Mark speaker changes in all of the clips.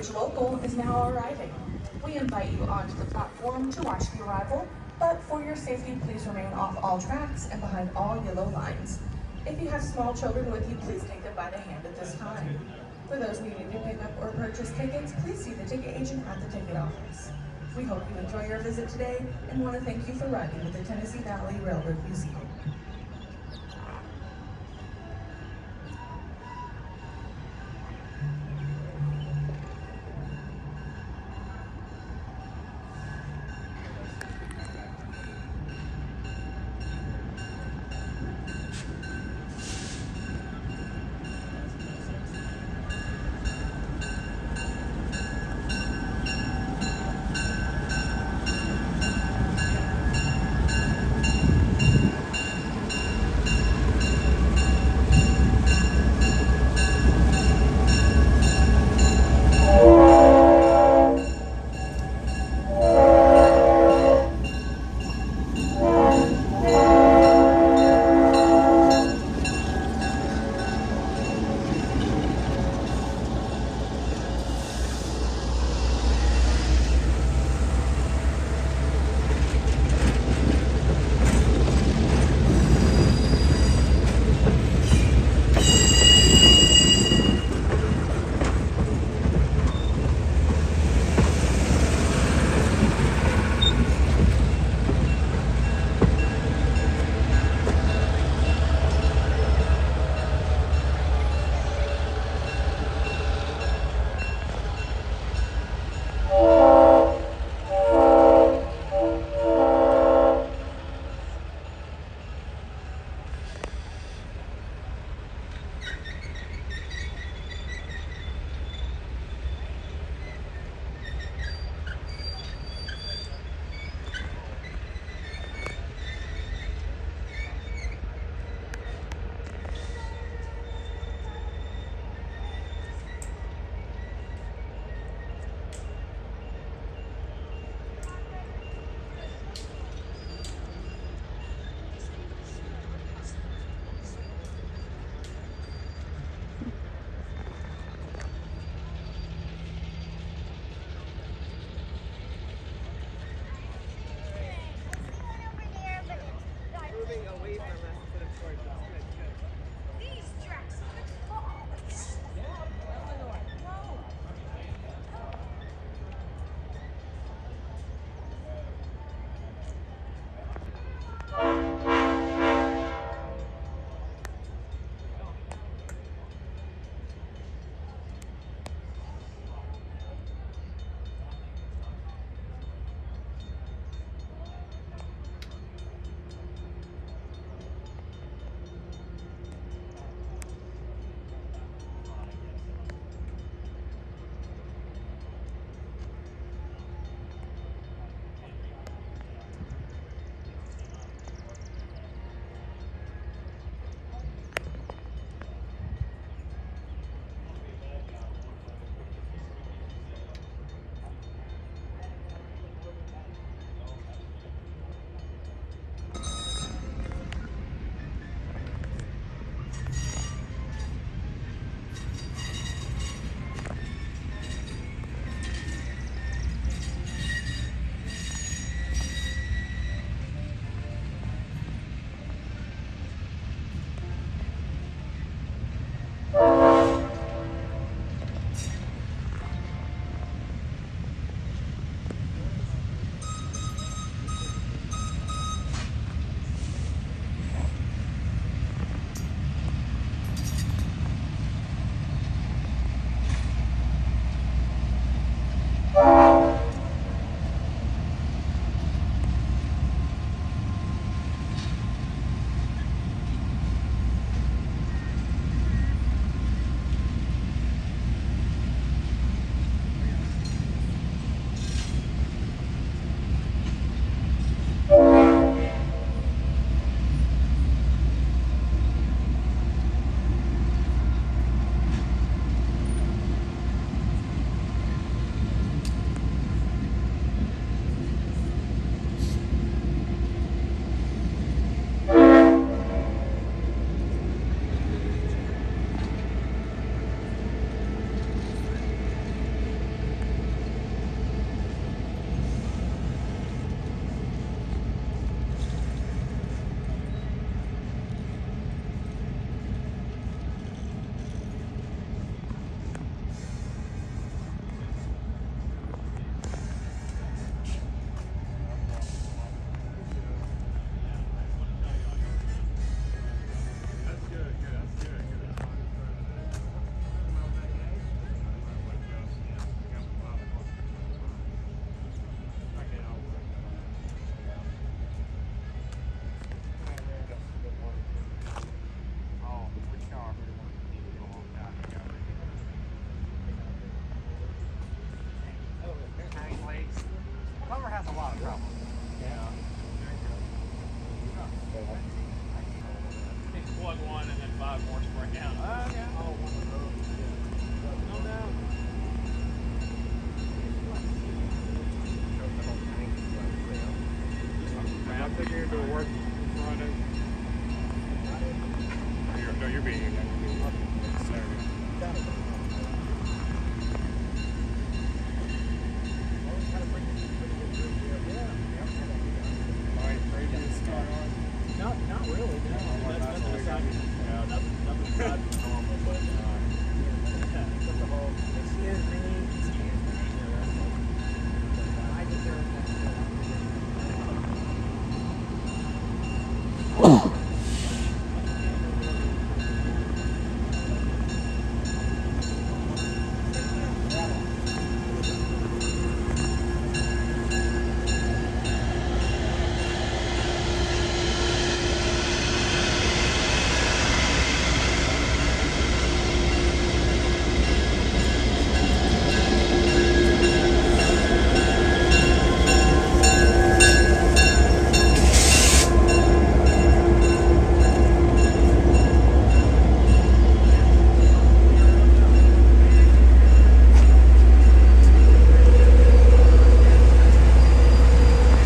Speaker 1: Local is now arriving. We invite you onto the platform to watch the arrival, but for your safety, please remain off all tracks and behind all yellow lines. If you have small children with you, please take them by the hand at this time. For those needing to pick up or purchase tickets, please see the ticket agent at the ticket office. We hope you enjoy your visit today and want to thank you for riding with the Tennessee Valley Railroad Museum.
Speaker 2: has a lot of trouble. Yeah.
Speaker 3: Need to plug one and then 5 more spring out.
Speaker 2: Okay. Oh, one of those. Yeah. No doubt.
Speaker 3: I think you're going to work Friday. No, you're being here. Saturday.
Speaker 2: Not really. No. That's nothing aside. Yeah, nothing aside from normal, but the whole excuse me. I deserve that.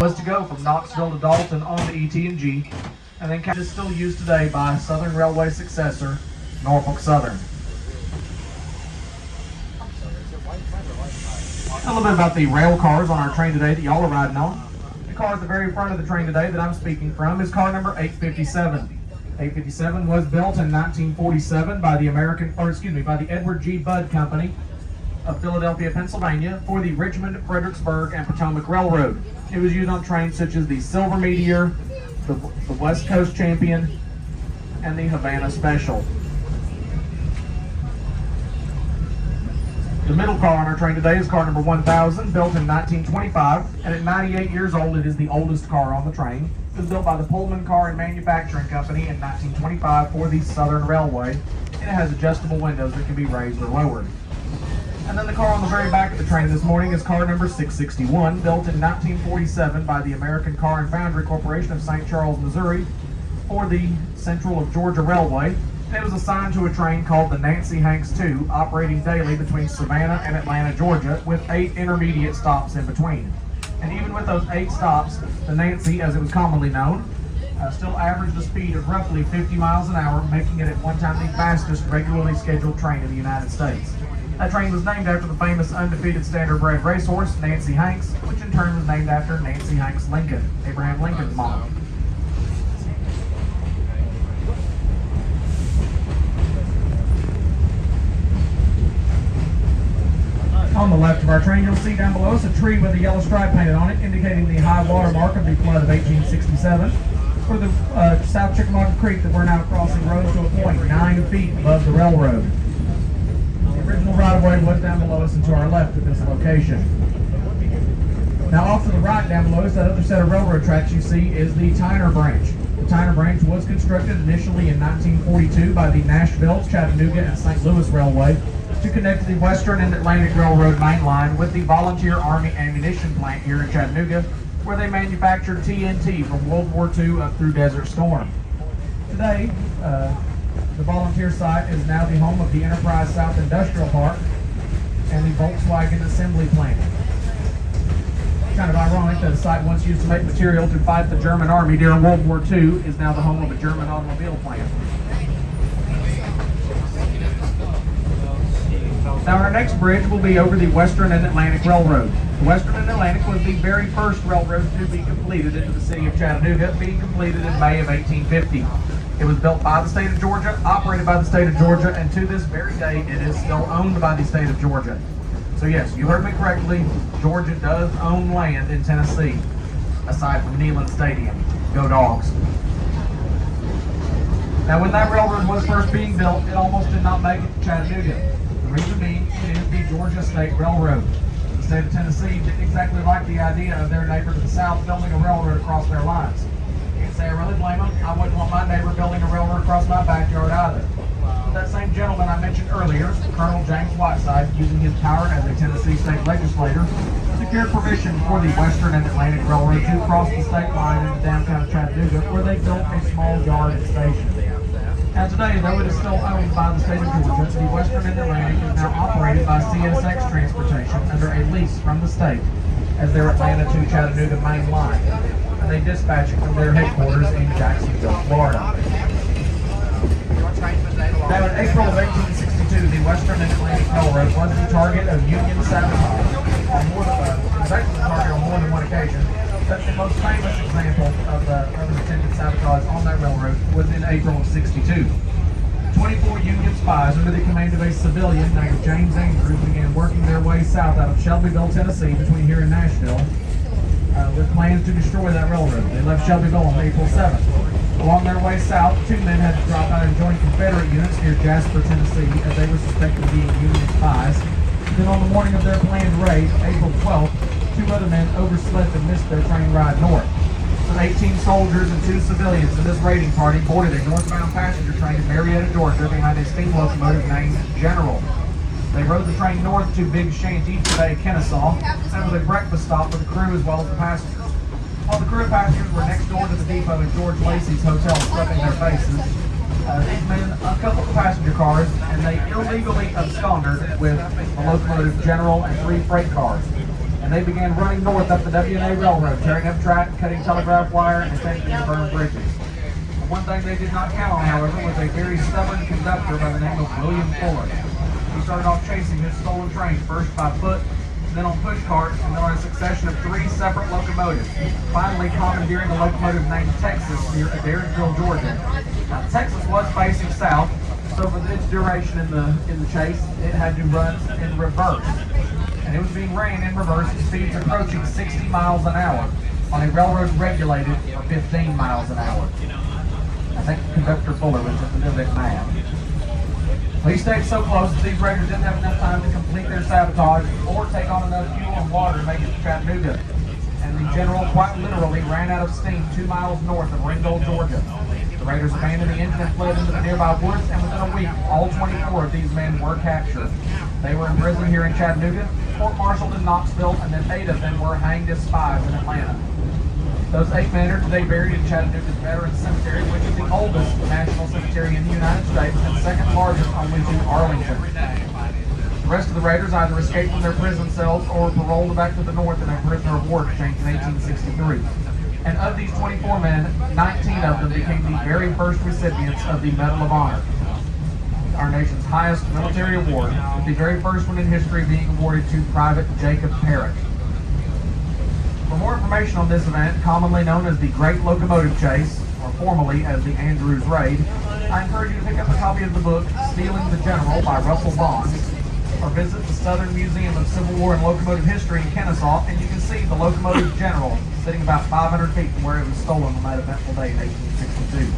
Speaker 4: Was to go from Knoxville to Dalton on the ET&G, and then is still used today by Southern Railway successor, Norfolk Southern. A little bit about the rail cars on our train today that y'all are riding on. The car at the very front of the train today that I'm speaking from is car number 857. 857 was built in 1947 by the by the Edward G. Budd Company of Philadelphia, Pennsylvania for the Richmond, Fredericksburg, and Potomac Railroad. It was used on trains such as the Silver Meteor, the West Coast Champion, and the Havana Special. The middle car on our train today is car number 1000, built in 1925, and at 98 years old, it is the oldest car on the train. It was built by the Pullman Car and Manufacturing Company in 1925 for the Southern Railway, and it has adjustable windows that can be raised or lowered. And then the car on the very back of the train this morning is car number 661, built in 1947 by the American Car and Foundry Corporation of St. Charles, Missouri for the Central of Georgia Railway. And it was assigned to a train called the Nancy Hanks II, operating daily between Savannah and Atlanta, Georgia, with 8 intermediate stops in between. And even with those 8 stops, the Nancy, as it was commonly known, still averaged a speed of roughly 50 miles an hour, making it at one time the fastest regularly scheduled train in the United States. That train was named after the famous undefeated standardbred racehorse, Nancy Hanks, which in turn was named after Nancy Hanks Lincoln, Abraham Lincoln's mom. On the left of our train, you'll see down below us a tree with a yellow stripe painted on it, indicating the high water mark of the flood of 1867 for the South Chickamauga Creek that we're now crossing rose to a point 9 feet above the railroad. The original right-of-way was down below us and to our left at this location. Now off to the right down below us, that other set of railroad tracks you see is the Tyner Branch. The Tyner Branch was constructed initially in 1942 by the Nashville, Chattanooga, and St. Louis Railway to connect the Western and Atlantic Railroad main line with the Volunteer Army Ammunition Plant here in Chattanooga, where they manufactured TNT from World War II up through Desert Storm. Today, the volunteer site is now the home of the Enterprise South Industrial Park and the Volkswagen Assembly Plant. Kind of ironic that a site once used to make material to fight the German army during World War II is now the home of a German automobile plant. Now our next bridge will be over the Western and Atlantic Railroad. The Western and Atlantic was the very first railroad to be completed into the city of Chattanooga, being completed in May of 1850. It was built by the state of Georgia, operated by the state of Georgia, and to this very day it is still owned by the state of Georgia. So yes, you heard me correctly, Georgia does own land in Tennessee, aside from Neyland Stadium. Go Dogs. Now when that railroad was first being built, it almost did not make it to Chattanooga. The reason being, it is the Georgia State Railroad. The state of Tennessee didn't exactly like the idea of their neighbor to the south building a railroad across their lines. You can say I really blame them. I wouldn't want my neighbor building a railroad across my backyard either. But that same gentleman I mentioned earlier, Colonel James Whiteside, using his power as a Tennessee state legislator to secured permission for the Western and Atlantic Railroad to cross the state line into downtown Chattanooga, where they built a small yard and station. Now today, though it is still owned by the state of Georgia, the Western and Atlantic is now operated by CSX Transportation under a lease from the state as their Atlanta to Chattanooga main line, and they dispatch it from their headquarters in Jacksonville, Florida. Now in April of 1862, the Western and Atlantic Railroad was the target of Union sabotage. It was actually the target on more than one occasion, but the most famous example of an attempted sabotage on that railroad was in April of 62. 24 Union spies under the command of a civilian named James Andrews began working their way south out of Shelbyville, Tennessee, between here and Nashville, with plans to destroy that railroad. They left Shelbyville on April 7th. Along their way south, two men had to drop out and join Confederate units near Jasper, Tennessee, as they were suspected of being Union spies. Then on the morning of their planned raid, April 12th, two other men overslept and missed their train ride north. Some 18 soldiers and 2 civilians in this raiding party boarded a northbound passenger train in Marietta, Georgia, behind a steam locomotive named General. They rode the train north to Big Shanty, today Kennesaw, and it was a breakfast stop for the crew as well as the passengers. While the crew and passengers were next door to the depot in George Lacey's hotel scrubbing their faces, these men uncoupled the passenger cars and they illegally absconded with the locomotive General and 3 freight cars. And they began running north up the W&A Railroad, tearing up track, cutting telegraph wire, and attempting to burn bridges. The one thing they did not count on, however, was a very stubborn conductor by the name of William Fuller. He started off chasing his stolen train, first by foot, then on push carts, and then on a succession of 3 separate locomotives, finally commandeering a locomotive named Texas near Adairsville, Georgia. Now, Texas was facing south, so for its duration in the chase, it had to run in reverse. And it was being ran in reverse at speeds approaching 60 miles an hour on a railroad regulated for 15 miles an hour. I think Conductor Fuller was just a little bit mad. Well, he stayed so close that these raiders didn't have enough time to complete their sabotage or take on enough fuel and water to make it to Chattanooga. And the General quite literally ran out of steam 2 miles north of Ringgold, Georgia. The raiders abandoned the engine and fled into the nearby woods, and within a week, all 24 of these men were captured. They were imprisoned here in Chattanooga, court-martialed in Knoxville, and then 8 of them were hanged as spies in Atlanta. Those 8 men are today buried in Chattanooga's Veterans Cemetery, which is the oldest national cemetery in the United States and second largest only to Arlington. The rest of the raiders either escaped from their prison cells or were paroled back to the north in a prisoner of war exchange in 1863. And of these 24 men, 19 of them became the very first recipients of the Medal of Honor, our nation's highest military award, with the very first one in history being awarded to Private Jacob Parrott. For more information on this event, commonly known as the Great Locomotive Chase, or formerly as the Andrews Raid, I encourage you to pick up a copy of the book Stealing the General by Russell Bonds, or visit the Southern Museum of Civil War and Locomotive History in Kennesaw, and you can see the Locomotive General sitting about 500 feet from where it was stolen on that eventful day in 1862.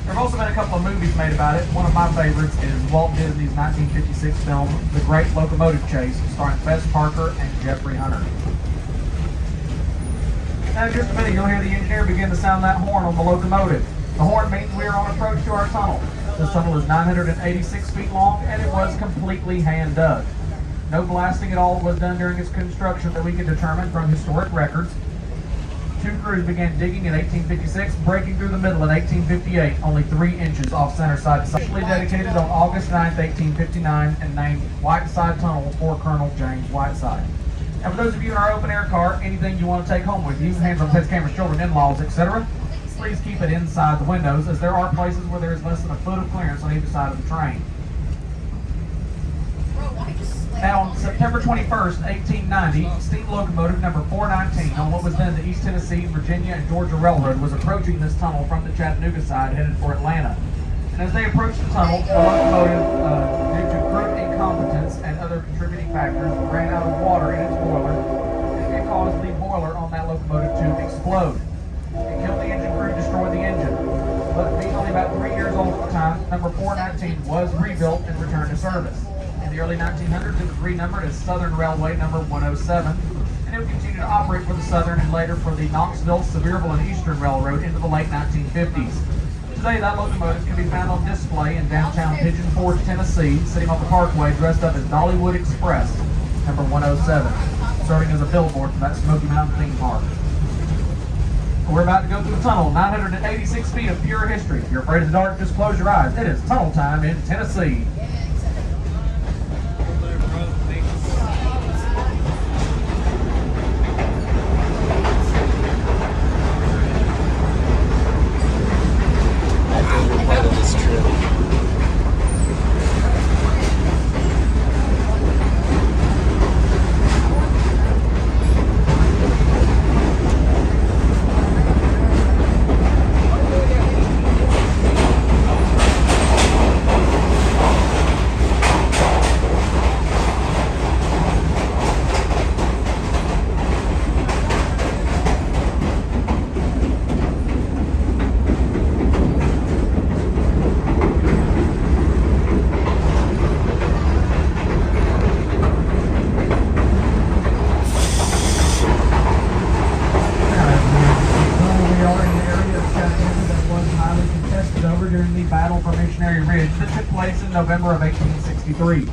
Speaker 4: There have also been a couple of movies made about it. One of my favorites is Walt Disney's 1956 film, The Great Locomotive Chase, starring Fess Parker and Jeffrey Hunter. Now in just a minute, you'll hear the engineer begin to sound that horn on the locomotive. The horn means we are on approach to our tunnel. This tunnel is 986 feet long, and it was completely hand-dug. No blasting at all was done during its construction that we can determine from historic records. 2 crews began digging in 1856, breaking through the middle in 1858, only 3 inches off center side. Officially dedicated on August 9, 1859, and named Whiteside Tunnel for Colonel James Whiteside. And for those of you in our open-air car, anything you want to take home with you, hands on pets, cameras, children, in-laws, etc., please keep it inside the windows, as there are places where there is less than a foot of clearance on either side of the train. Now, on September 21st, 1890, steam locomotive number 419 on what was then the East Tennessee, Virginia, and Georgia Railroad was approaching this tunnel from the Chattanooga side, headed for Atlanta. And as they approached the tunnel, the locomotive, due to crew incompetence and other contributing factors, ran out of water in its boiler, and it caused the boiler on that locomotive to explode. It killed the engine crew, destroyed the engine. But being only about 3 years old at the time, number 419 was rebuilt and returned to service. In the early 1900s, it was renumbered as Southern Railway number 107, and it would continue to operate for the Southern and later for the Knoxville, Sevierville, and Eastern Railroad into the late 1950s. Today, that locomotive can be found on display in downtown Pigeon Forge, Tennessee, sitting on the parkway dressed up as Dollywood Express, number 107. serving as a billboard for that Smoky Mountain theme park. We're about to go through the tunnel, 986 feet of pure history. If you're afraid of the dark, just close your eyes. It is tunnel time in Tennessee. November of 1863.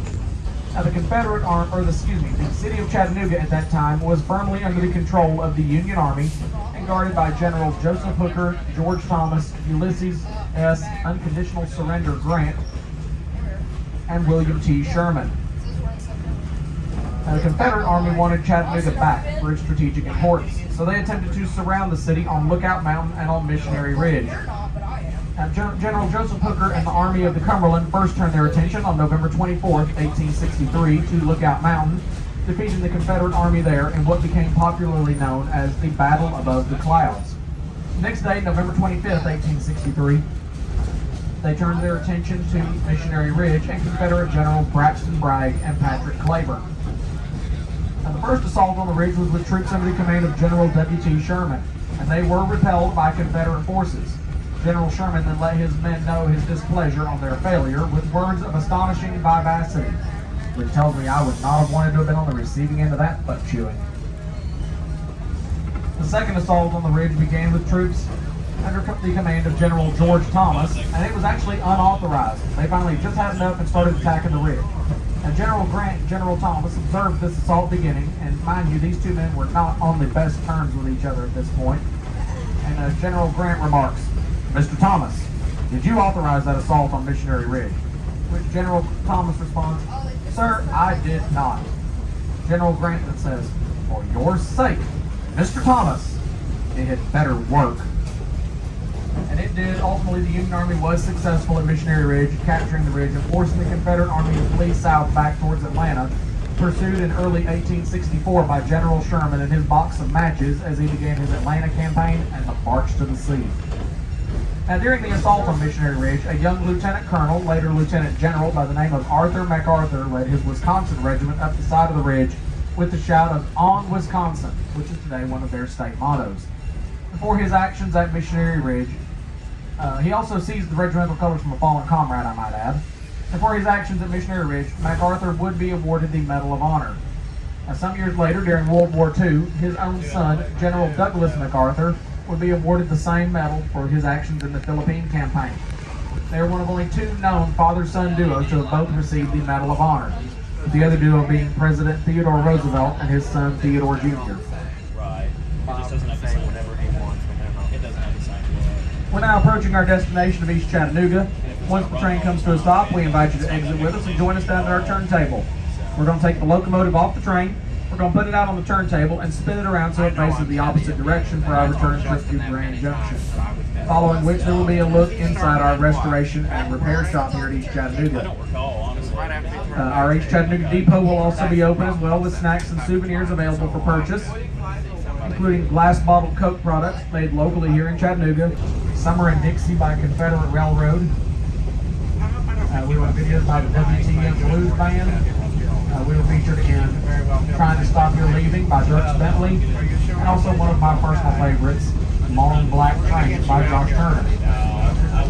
Speaker 4: Now, the Confederate army, the city of Chattanooga at that time was firmly under the control of the Union Army and guarded by General Joseph Hooker, George Thomas, Ulysses S. Unconditional Surrender Grant, and William T. Sherman. Now, the Confederate Army wanted Chattanooga back for its strategic importance, so they attempted to surround the city on Lookout Mountain and on Missionary Ridge. General Joseph Hooker and the Army of the Cumberland first turned their attention on November 24, 1863 to Lookout Mountain, defeating the Confederate Army there in what became popularly known as the Battle Above the Clouds. Next day, November 25, 1863, they turned their attention to Missionary Ridge and Confederate Generals Braxton Bragg and Patrick Cleburne. Now, the first assault on the ridge was with troops under the command of General W.T. Sherman, and they were repelled by Confederate forces. General Sherman then let his men know his displeasure on their failure with words of astonishing vivacity, which tells me I would not have wanted to have been on the receiving end of that butt chewing. The second assault on the ridge began with troops under the command of General George Thomas, and it was actually unauthorized. They finally just had enough and started attacking the ridge. And General Grant and General Thomas observed this assault beginning, and mind you, these two men were not on the best terms with each other at this point. And General Grant remarks, "Mr. Thomas, did you authorize that assault on Missionary Ridge?" Which General Thomas responds, "Sir, I did not." General Grant then says, "For your sake, Mr. Thomas, it had better work." And it did. Ultimately, the Union Army was successful at Missionary Ridge, capturing the ridge and forcing the Confederate Army to flee south back towards Atlanta, pursued in early 1864 by General Sherman and his box of matches as he began his Atlanta campaign and the March to the Sea. Now, during the assault on Missionary Ridge, a young lieutenant colonel, later lieutenant general by the name of Arthur MacArthur, led his Wisconsin regiment up the side of the ridge with the shout of "On Wisconsin," which is today one of their state mottos. For his actions at Missionary Ridge, he also seized the regimental colors from a fallen comrade, I might add. And for his actions at Missionary Ridge, MacArthur would be awarded the Medal of Honor. Now, some years later, during World War II, his own son, General Douglas MacArthur, would be awarded the same medal for his actions in the Philippine campaign. They are one of only two known father-son duos to have both received the Medal of Honor, with the other duo being President Theodore Roosevelt and his son Theodore Jr.
Speaker 2: Right. It just doesn't have to say whatever he wants from him. It doesn't have to say what.
Speaker 4: We're now approaching our destination of East Chattanooga. Once the train comes to a stop, we invite you to exit with us and join us down at our turntable. We're going to take the locomotive off the train. We're going to put it out on the turntable and spin it around so it faces the opposite direction for our return trip to Grand Junction. Following which, there will be a look inside our restoration and repair shop here at East
Speaker 2: I
Speaker 4: Chattanooga.
Speaker 2: don't recall, honestly.
Speaker 4: Our East Chattanooga depot will also be open as well, with snacks and souvenirs available for purchase, including glass bottled Coke products made locally here in Chattanooga, Summer and Dixie by Confederate Railroad. We were videos by the WTM Blues Band. We were featured in Trying to Stop Your Leaving by Dirk Bentley, and also one of my personal favorites, Long Black Train by Josh Turner. Just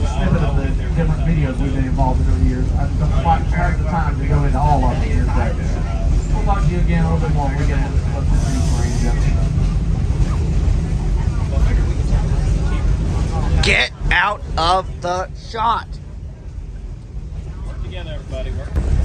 Speaker 4: a snippet of the different videos we've been involved in over the years. I don't quite have the time to go into all of them here today. We'll talk to you again a little bit more when we get a look at the
Speaker 3: Get out of the shot.
Speaker 2: Work together, everybody. Work.